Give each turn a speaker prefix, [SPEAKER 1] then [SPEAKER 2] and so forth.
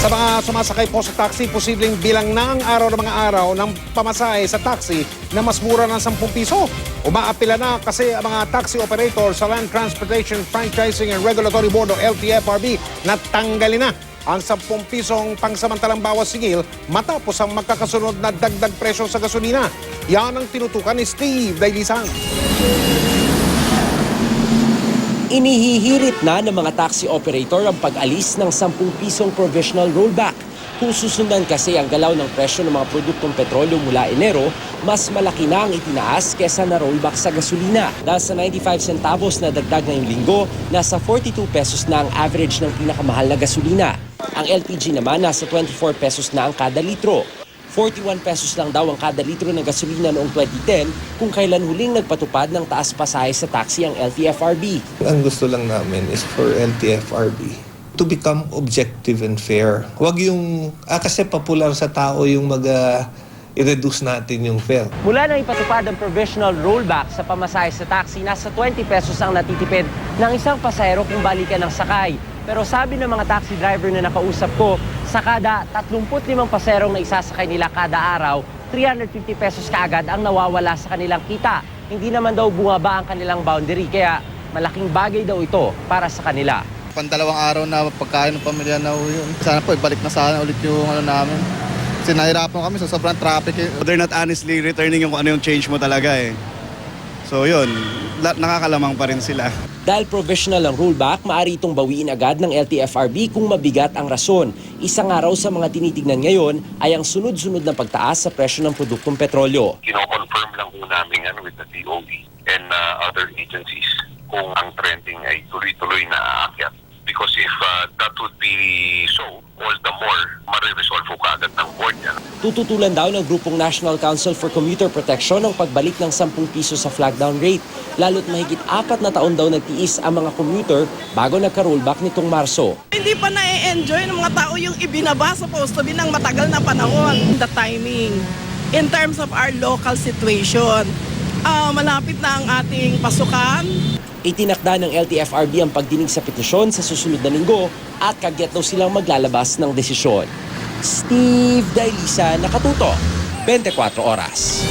[SPEAKER 1] Sa mga sumasakay po sa taxi, posibleng bilang na ang araw ng mga araw ng pamasahe sa taxi na mas mura ng 10 piso. Umaapila na kasi ang mga taxi operator sa Land Transportation Franchising and Regulatory Board o LTFRB na tanggalin na ang 10 pisong pangsamantalang bawas singil matapos ang magkakasunod na dagdag presyo sa gasolina. Yan ang tinutukan ni Steve Dailisang.
[SPEAKER 2] Inihihirit na ng mga taxi operator ang pag-alis ng 10 pisong provisional rollback. Kung susundan kasi ang galaw ng presyo ng mga produktong petrolyo mula Enero, mas malaki na ang itinaas kesa na rollback sa gasolina. Dahil sa 95 centavos na dagdag ngayong linggo, nasa 42 pesos na ang average ng pinakamahal na gasolina. Ang LPG naman nasa 24 pesos na ang kada litro. 41 pesos lang daw ang kada litro ng gasolina noong 2010 kung kailan huling nagpatupad ng taas pasahe sa taxi ang LTFRB.
[SPEAKER 3] Ang gusto lang namin is for LTFRB to become objective and fair. Huwag yung, kasi popular sa tao yung i-reduce natin yung fare.
[SPEAKER 2] Mula nang ipatupad ang provisional rollback sa pamasahe sa taxi, nasa 20 pesos ang natitipid ng isang pasahero kung balikan ng sakay. Pero sabi ng mga taxi driver na nakausap ko, sa kada 35 paserong na isasakay nila kada araw, 350 pesos kaagad ang nawawala sa kanilang kita. Hindi naman daw bumaba ang kanilang boundary, kaya malaking bagay daw ito para sa kanila.
[SPEAKER 4] Pandalawang araw na pagkain ng pamilya na yun. Sana po ibalik na sana ulit yung namin. Kasi nahirapan kami sa sobrang traffic.
[SPEAKER 5] They're not honestly returning yung ano yung change mo talaga eh. So yun, nakakalamang pa rin sila.
[SPEAKER 2] Dahil provisional ang rollback, maaari itong bawiin agad ng LTFRB kung mabigat ang rason. Isang araw sa mga tinitignan ngayon ay ang sunod-sunod na pagtaas sa presyo ng produktong petrolyo.
[SPEAKER 6] Kino-confirm lang po namin with the DOE and other agencies kung ang trending ay tuloy-tuloy na aakyat. Because if that would be so, all the more mariresolve po kaagad ng board yan.
[SPEAKER 2] Tututulan daw ng grupong National Council for Commuter Protection ang pagbalik ng 10 piso sa flag down rate. Lalo't mahigit 4 na taon daw nagtiis ang mga commuter bago nagka-rollback nitong Marso.
[SPEAKER 7] Hindi pa na-enjoy ng mga tao yung ibinaba supposed to be ng matagal na panahon. The timing in terms of our local situation. Malapit na ang ating pasukan.
[SPEAKER 2] Itinakda ng LTFRB ang pagdinig sa petisyon sa susunod na linggo at kagyat daw silang maglalabas ng desisyon. Steve Dailisa, Nakatuto, 24 Oras.